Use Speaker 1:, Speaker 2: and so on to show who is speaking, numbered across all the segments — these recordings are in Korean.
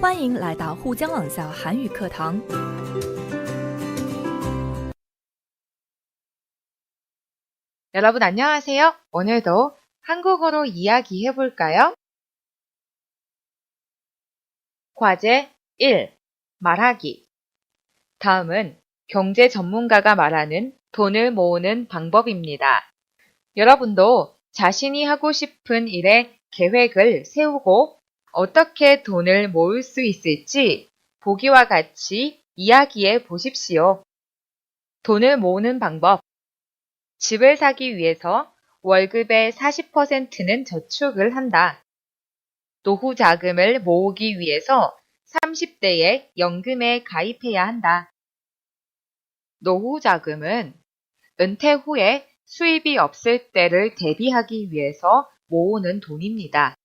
Speaker 1: 欢迎来到沪江网校韩语课堂。
Speaker 2: 여러분 안녕하세요. 오늘도 한국어로 이야기해 볼까요? 과제 1. 말하기. 다음은 경제 전문가가 말하는 돈을 모으는 방법입니다. 여러분도 자신이 하고 싶은 일에 계획을 세우고 어떻게 돈을 모을 수 있을지 보기와 같이 이야기해 보십시오. 돈을 모으는 방법. 집을 사기 위해서 월급의 40%는 저축을 한다. 노후 자금을 모으기 위해서 30대에 연금에 가입해야 한다. 노후 자금은 은퇴 후에 수입이 없을 때를 대비하기 위해서 모으는 돈입니다.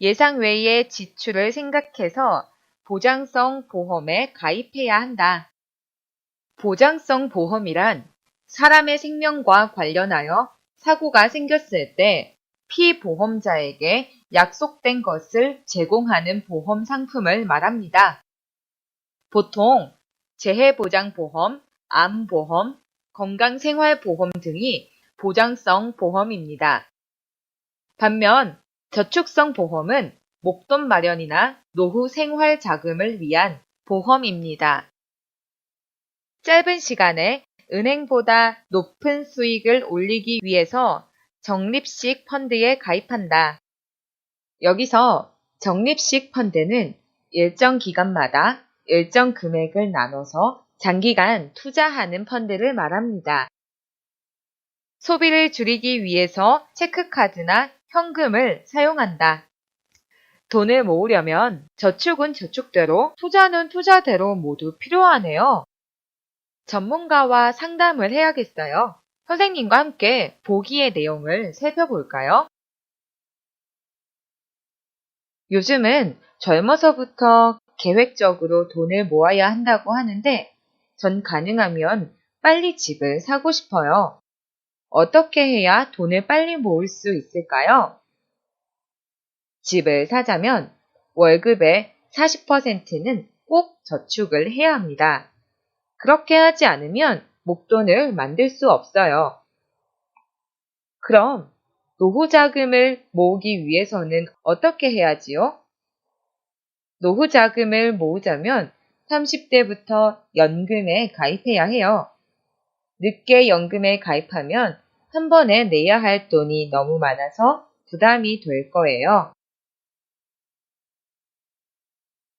Speaker 2: 예상 외의 지출을 생각해서 보장성 보험에 가입해야 한다. 보장성 보험이란 사람의 생명과 관련하여 사고가 생겼을 때 피보험자에게 약속된 것을 제공하는 보험 상품을 말합니다. 보통 재해보장보험, 암보험, 건강생활보험 등이 보장성 보험입니다. 반면 저축성 보험은 목돈 마련이나 노후 생활 자금을 위한 보험입니다. 짧은 시간에 은행보다 높은 수익을 올리기 위해서 적립식 펀드에 가입한다. 여기서 적립식 펀드는 일정 기간마다 일정 금액을 나눠서 장기간 투자하는 펀드를 말합니다. 소비를 줄이기 위해서 체크카드나 현금을 사용한다. 돈을 모으려면 저축은 저축대로, 투자는 투자대로 모두 필요하네요. 전문가와 상담을 해야겠어요. 선생님과 함께 보기의 내용을 살펴볼까요? 요즘은 젊어서부터 계획적으로 돈을 모아야 한다고 하는데 전 가능하면 빨리 집을 사고 싶어요. 어떻게 해야 돈을 빨리 모을 수 있을까요? 집을 사자면 월급의 40%는 꼭 저축을 해야 합니다. 그렇게 하지 않으면 목돈을 만들 수 없어요. 그럼 노후 자금을 모으기 위해서는 어떻게 해야지요? 노후 자금을 모으자면 30대부터 연금에 가입해야 해요. 늦게 연금에 가입하면 한 번에 내야 할 돈이 너무 많아서 부담이 될 거예요.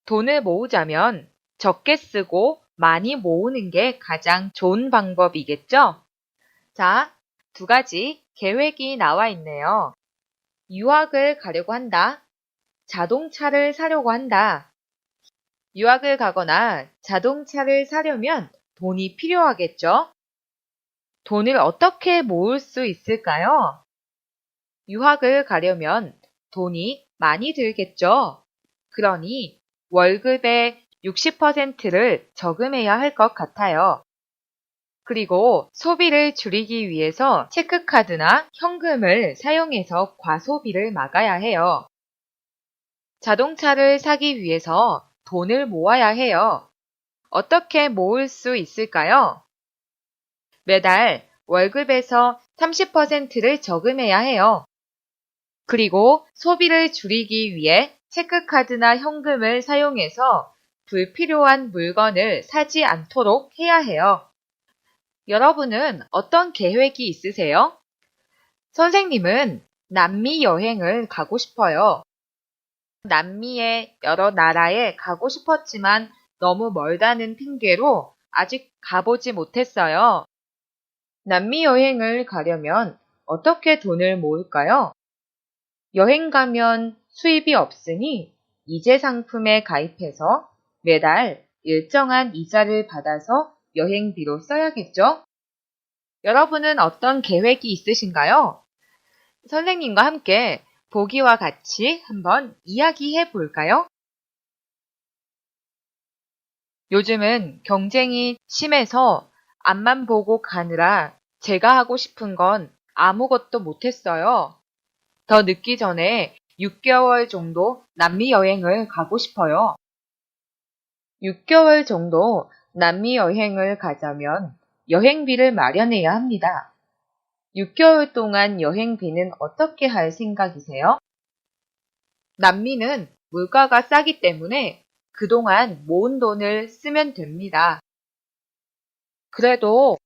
Speaker 2: 돈을 모으자면 적게 쓰고 많이 모으는 게 가장 좋은 방법이겠죠? 자, 두 가지 계획이 나와 있네요. 유학을 가려고 한다. 자동차를 사려고 한다. 유학을 가거나 자동차를 사려면 돈이 필요하겠죠? 돈을 어떻게 모을 수 있을까요? 유학을 가려면 돈이 많이 들겠죠? 그러니 월급의 60%를 저금해야 할 것 같아요. 그리고 소비를 줄이기 위해서 체크카드나 현금을 사용해서 과소비를 막아야 해요. 자동차를 사기 위해서 돈을 모아야 해요. 어떻게 모을 수 있을까요? 매달 월급에서 30%를 저금해야 해요. 그리고 소비를 줄이기 위해 체크카드나 현금을 사용해서 불필요한 물건을 사지 않도록 해야 해요. 여러분은 어떤 계획이 있으세요? 선생님은 남미 여행을 가고 싶어요. 남미의 여러 나라에 가고 싶었지만 너무 멀다는 핑계로 아직 가보지 못했어요. 남미 여행을 가려면 어떻게 돈을 모을까요? 여행 가면 수입이 없으니 이재 상품에 가입해서 매달 일정한 이자를 받아서 여행비로 써야겠죠? 여러분은 어떤 계획이 있으신가요? 선생님과 함께 보기와 같이 한번 이야기해 볼까요? 요즘은 경쟁이 심해서 앞만 보고 가느라 제가 하고 싶은 건 아무것도 못했어요. 더 늦기 전에 6개월 정도 남미 여행을 가고 싶어요. 6개월 정도 남미 여행을 가자면 여행비를 마련해야 합니다. 6개월 동안 여행비는 어떻게 할 생각이세요? 남미는 물가가 싸기 때문에 그동안 모은 돈을 쓰면 됩니다. 그래도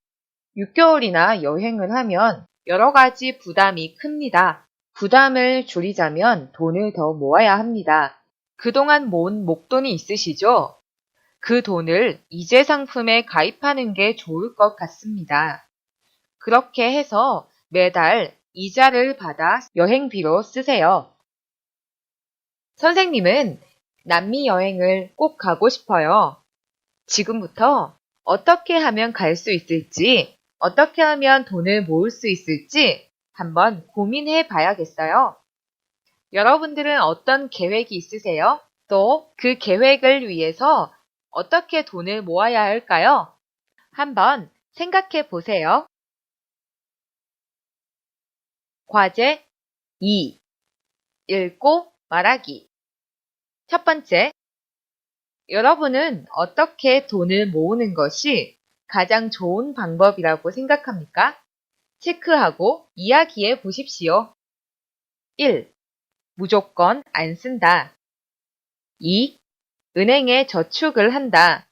Speaker 2: 6개월이나 여행을 하면 여러 가지 부담이 큽니다. 부담을 줄이자면 돈을 더 모아야 합니다. 그동안 모은 목돈이 있으시죠? 그 돈을 이재 상품에 가입하는 게 좋을 것 같습니다. 그렇게 해서 매달 이자를 받아 여행비로 쓰세요. 선생님은 남미 여행을 꼭 가고 싶어요. 지금부터 어떻게 하면 갈 수 있을지, 어떻게 하면 돈을 모을 수 있을지 한번 고민해 봐야겠어요. 여러분들은 어떤 계획이 있으세요? 또 그 계획을 위해서 어떻게 돈을 모아야 할까요? 한번 생각해 보세요. 과제 2. 읽고 말하기. 첫 번째, 여러분은 어떻게 돈을 모으는 것이 가장 좋은 방법이라고 생각합니까? 체크하고 이야기해 보십시오. 1. 무조건 안 쓴다. 2. 은행에 저축을 한다.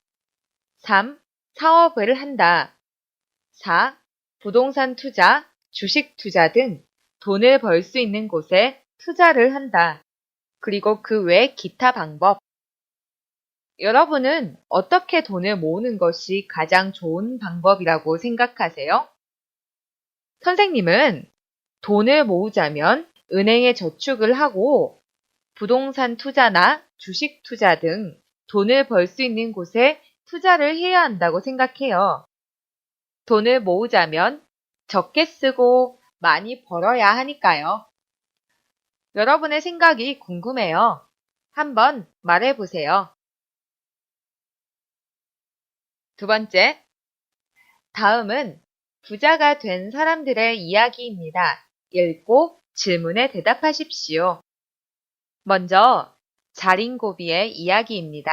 Speaker 2: 3. 사업을 한다. 4. 부동산 투자, 주식 투자 등 돈을 벌 수 있는 곳에 투자를 한다. 그리고 그 외 기타 방법. 여러분은 어떻게 돈을 모으는 것이 가장 좋은 방법이라고 생각하세요? 선생님은 돈을 모으자면 은행에 저축을 하고 부동산 투자나 주식 투자 등 돈을 벌 수 있는 곳에 투자를 해야 한다고 생각해요. 돈을 모으자면 적게 쓰고 많이 벌어야 하니까요. 여러분의 생각이 궁금해요. 한번 말해보세요. 두 번째, 다음은 부자가 된 사람들의 이야기입니다. 읽고 질문에 대답하십시오. 먼저 자린고비의 이야기입니다.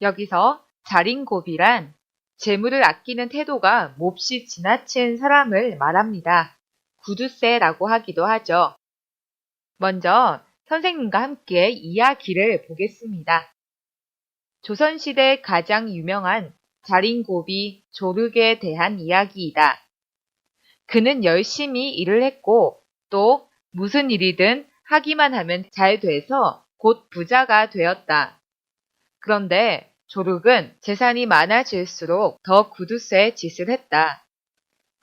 Speaker 2: 여기서 자린고비란 재물을 아끼는 태도가 몹시 지나친 사람을 말합니다. 구두쇠라고 하기도 하죠. 먼저 선생님과 함께 이야기를 보겠습니다. 조선시대 가장 유명한 자린고비 조르게에 대한 이야기이다. 그는 열심히 일을 했고 또 무슨 일이든 하기만 하면 잘 돼서 곧 부자가 되었다. 그런데 조룩은 재산이 많아질수록 더 구두쇠 짓을 했다.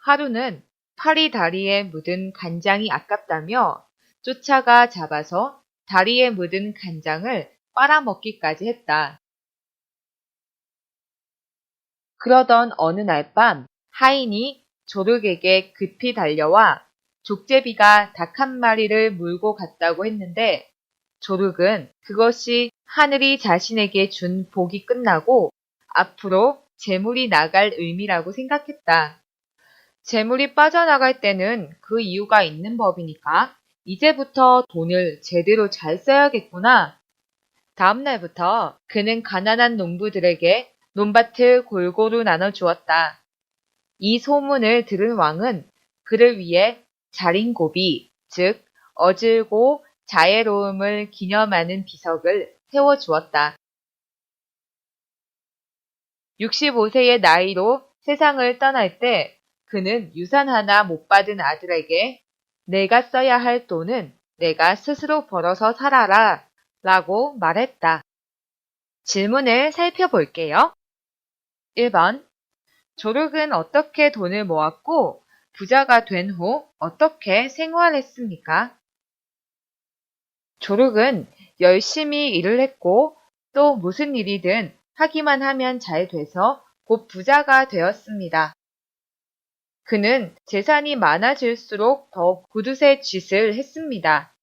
Speaker 2: 하루는 팔이 다리에 묻은 간장이 아깝다며 쫓아가 잡아서 다리에 묻은 간장을 빨아먹기까지 했다. 그러던 어느 날 밤 하인이 조룩에게 급히 달려와 족제비가 닭 한 마리를 물고 갔다고 했는데 조룩은 그것이 하늘이 자신에게 준 복이 끝나고 앞으로 재물이 나갈 의미라고 생각했다. 재물이 빠져나갈 때는 그 이유가 있는 법이니까 이제부터 돈을 제대로 잘 써야겠구나. 다음 날부터 그는 가난한 농부들에게 논밭을 골고루 나눠주었다. 이 소문을 들은 왕은 그를 위해 자린고비, 즉 어질고 자애로움을 기념하는 비석을 세워주었다. 65세의 나이로 세상을 떠날 때 그는 유산 하나 못 받은 아들에게 내가 써야 할 돈은 내가 스스로 벌어서 살아라 라고 말했다. 질문을 살펴볼게요. 1번. 조룩은 어떻게 돈을 모았고 부자가 된 후 어떻게 생활했습니까? 조룩은 열심히 일을 했고 또 무슨 일이든 하기만 하면 잘 돼서 곧 부자가 되었습니다. 그는 재산이 많아질수록 더 구두쇠 짓을 했습니다.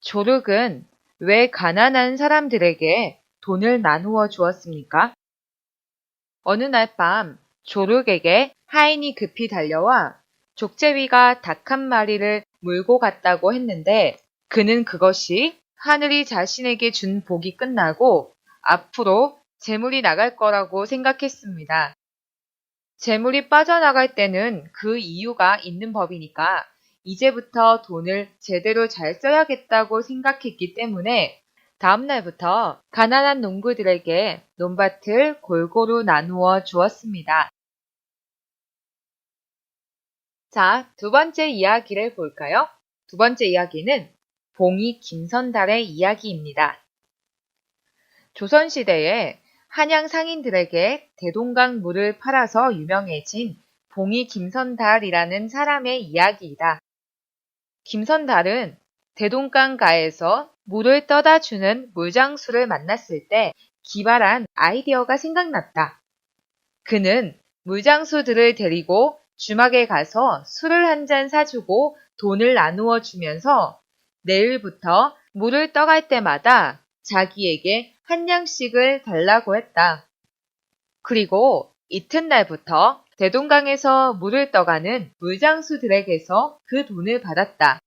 Speaker 2: 조룩은 왜 가난한 사람들에게 돈을 나누어 주었습니까? 어느 날 밤 조룩에게 하인이 급히 달려와 족제비가 닭 한 마리를 물고 갔다고 했는데 그는 그것이 하늘이 자신에게 준 복이 끝나고 앞으로 재물이 나갈 거라고 생각했습니다. 재물이 빠져나갈 때는 그 이유가 있는 법이니까 이제부터 돈을 제대로 잘 써야겠다고 생각했기 때문에 다음날부터 가난한 농부들에게 논밭을 골고루 나누어 주었습니다. 자, 두 번째 이야기를 볼까요? 두 번째 이야기는 봉이 김선달의 이야기입니다. 조선시대에 한양 상인들에게 대동강 물을 팔아서 유명해진 봉이 김선달이라는 사람의 이야기이다. 김선달은 대동강가에서 물을 떠다 주는 물장수를 만났을 때 기발한 아이디어가 생각났다. 그는 물장수들을 데리고 주막에 가서 술을 한 잔 사주고 돈을 나누어 주면서 내일부터 물을 떠갈 때마다 자기에게 한 양씩을 달라고 했다. 그리고 이튿날부터 대동강에서 물을 떠가는 물장수들에게서 그 돈을 받았다.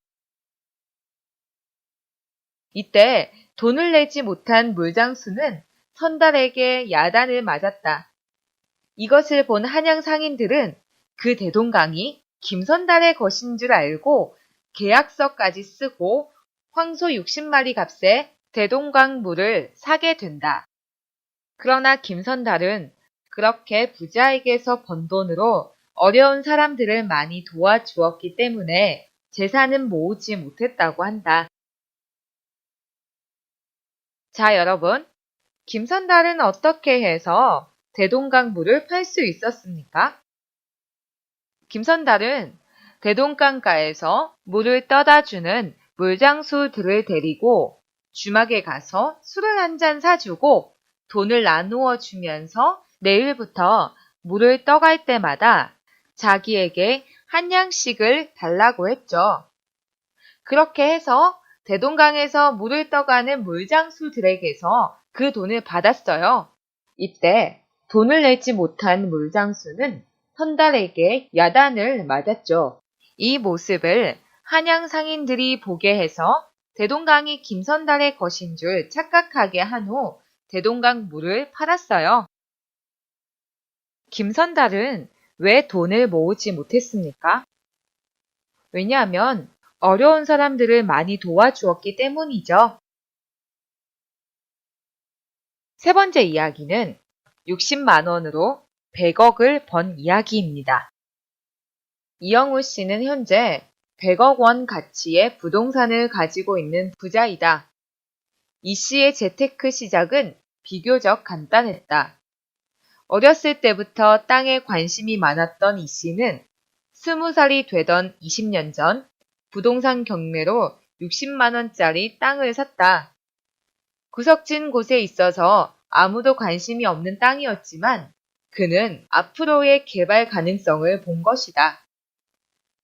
Speaker 2: 이때 돈을 내지 못한 물장수는 선달에게 야단을 맞았다. 이것을 본 한양 상인들은 그 대동강이 김선달의 것인 줄 알고 계약서까지 쓰고 황소 60마리 값에 대동강 물을 사게 된다. 그러나 김선달은 그렇게 부자에게서 번 돈으로 어려운 사람들을 많이 도와주었기 때문에 재산은 모으지 못했다고 한다. 자, 여러분, 김선달은 어떻게 해서 대동강 물을 팔 수 있었습니까? 김선달은 대동강가에서 물을 떠다 주는 물장수들을 데리고 주막에 가서 술을 한 잔 사주고 돈을 나누어 주면서 내일부터 물을 떠갈 때마다 자기에게 한 양씩을 달라고 했죠. 그렇게 해서 대동강에서 물을 떠가는 물장수들에게서 그 돈을 받았어요. 이때 돈을 내지 못한 물장수는 선달에게 야단을 맞았죠. 이 모습을 한양 상인들이 보게 해서 대동강이 김선달의 것인 줄 착각하게 한 후 대동강 물을 팔았어요. 김선달은 왜 돈을 모으지 못했습니까? 왜냐하면 어려운 사람들을 많이 도와주었기 때문이죠. 세 번째 이야기는 60만 원으로 100억을 번 이야기입니다. 이영우 씨는 현재 100억 원 가치의 부동산을 가지고 있는 부자이다. 이 씨의 재테크 시작은 비교적 간단했다. 어렸을 때부터 땅에 관심이 많았던 이 씨는 20살이 되던 20년 전 부동산 경매로 60만 원짜리 땅을 샀다. 구석진 곳에 있어서 아무도 관심이 없는 땅이었지만 그는 앞으로의 개발 가능성을 본 것이다.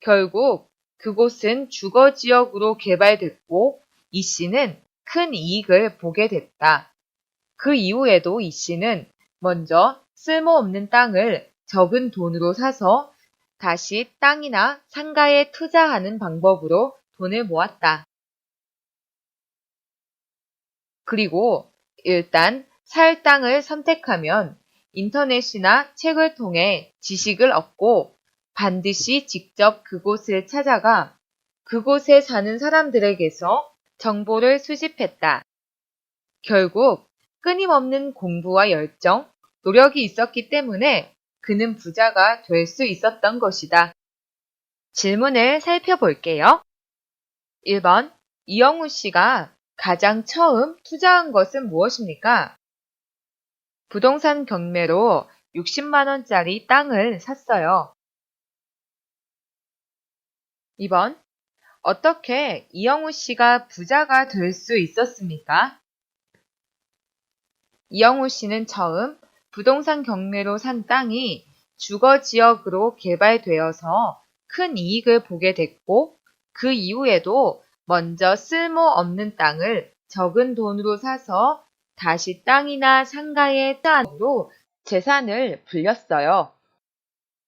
Speaker 2: 결국 그곳은 주거지역으로 개발됐고 이 씨는 큰 이익을 보게 됐다. 그 이후에도 이 씨는 먼저 쓸모없는 땅을 적은 돈으로 사서 다시 땅이나 상가에 투자하는 방법으로 돈을 모았다. 그리고 일단 살 땅을 선택하면 인터넷이나 책을 통해 지식을 얻고 반드시 직접 그곳을 찾아가 그곳에 사는 사람들에게서 정보를 수집했다. 결국 끊임없는 공부와 열정, 노력이 있었기 때문에 그는 부자가 될 수 있었던 것이다. 질문을 살펴볼게요. 1번, 이영우 씨가 가장 처음 투자한 것은 무엇입니까? 부동산 경매로 60만 원짜리 땅을 샀어요. 2번, 어떻게 이영우 씨가 부자가 될 수 있었습니까? 이영우 씨는 처음 부동산 경매로 산 땅이 주거 지역으로 개발되어서 큰 이익을 보게 됐고 그 이후에도 먼저 쓸모없는 땅을 적은 돈으로 사서 다시 땅이나 상가의 땅으로 재산을 불렸어요.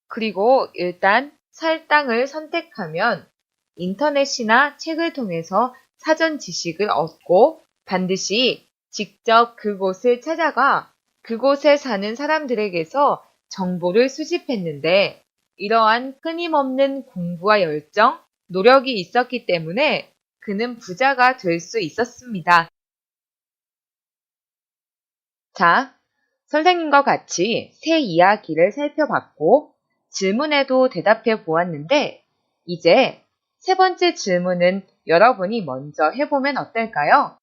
Speaker 2: 그리고 일단 살 땅을 선택하면 인터넷이나 책을 통해서 사전 지식을 얻고 반드시 직접 그곳을 찾아가 그곳에 사는 사람들에게서 정보를 수집했는데 이러한 끊임없는 공부와 열정, 노력이 있었기 때문에 그는 부자가 될 수 있었습니다. 자, 선생님과 같이 새 이야기를 살펴봤고 질문에도 대답해 보았는데 이제 세 번째 질문은 여러분이 먼저 해보면 어떨까요?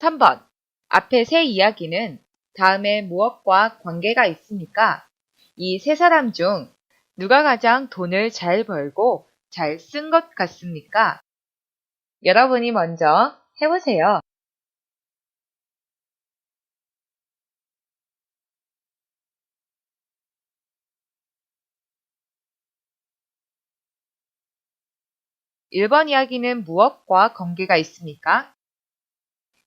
Speaker 2: 3번. 앞의 세 이야기는 다음에 무엇과 관계가 있습니까? 이 세 사람 중 누가 가장 돈을 잘 벌고 잘 쓴 것 같습니까? 여러분이 먼저 해보세요. 1번 이야기는 무엇과 관계가 있습니까?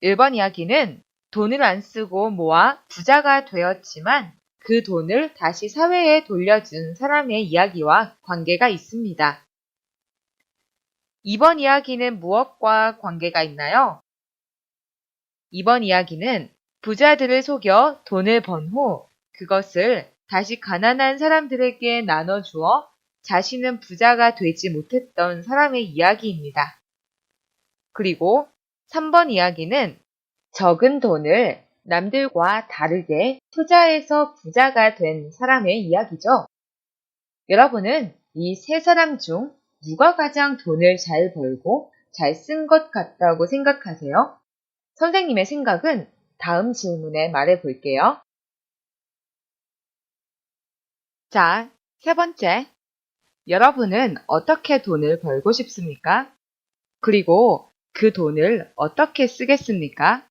Speaker 2: 1번 이야기는 돈을 안 쓰고 모아 부자가 되었지만 그 돈을 다시 사회에 돌려준 사람의 이야기와 관계가 있습니다. 2번 이야기는 무엇과 관계가 있나요? 2번 이야기는 부자들을 속여 돈을 번 후 그것을 다시 가난한 사람들에게 나눠주어 자신은 부자가 되지 못했던 사람의 이야기입니다. 그리고 3번 이야기는 적은 돈을 남들과 다르게 투자해서 부자가 된 사람의 이야기죠. 여러분은 이 세 사람 중 누가 가장 돈을 잘 벌고 잘 쓴 것 같다고 생각하세요? 선생님의 생각은 다음 질문에 말해 볼게요. 자, 세 번째. 여러분은 어떻게 돈을 벌고 싶습니까? 그리고 그 돈을 어떻게 쓰겠습니까?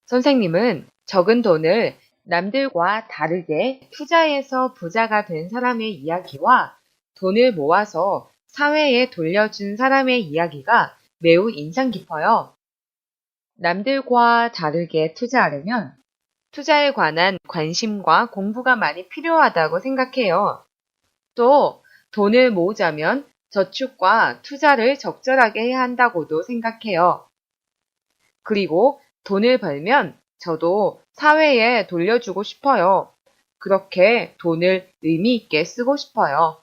Speaker 2: 선생님은 적은 돈을 남들과 다르게 투자해서 부자가 된 사람의 이야기와 돈을 모아서 사회에 돌려준 사람의 이야기가 매우 인상 깊어요. 남들과 다르게 투자하려면 투자에 관한 관심과 공부가 많이 필요하다고 생각해요. 또 돈을 모으자면 저축과 투자를 적절하게 해야 한다고도 생각해요. 그리고 돈을 벌면 저도 사회에 돌려주고 싶어요. 그렇게 돈을 의미 있게 쓰고 싶어요.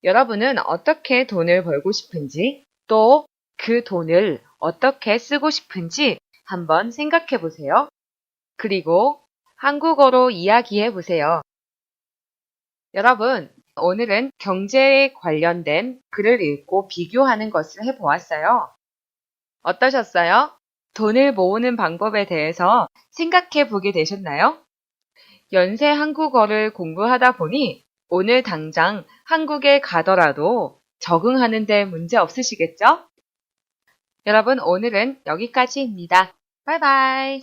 Speaker 2: 여러분은 어떻게 돈을 벌고 싶은지 또 그 돈을 어떻게 쓰고 싶은지 한번 생각해 보세요. 그리고 한국어로 이야기해 보세요. 여러분, 오늘은 경제에 관련된 글을 읽고 비교하는 것을 해보았어요. 어떠셨어요? 돈을 모으는 방법에 대해서 생각해 보게 되셨나요? 연세 한국어를 공부하다 보니 오늘 당장 한국에 가더라도 적응하는 데 문제 없으시겠죠? 여러분, 오늘은 여기까지입니다. 바이바이.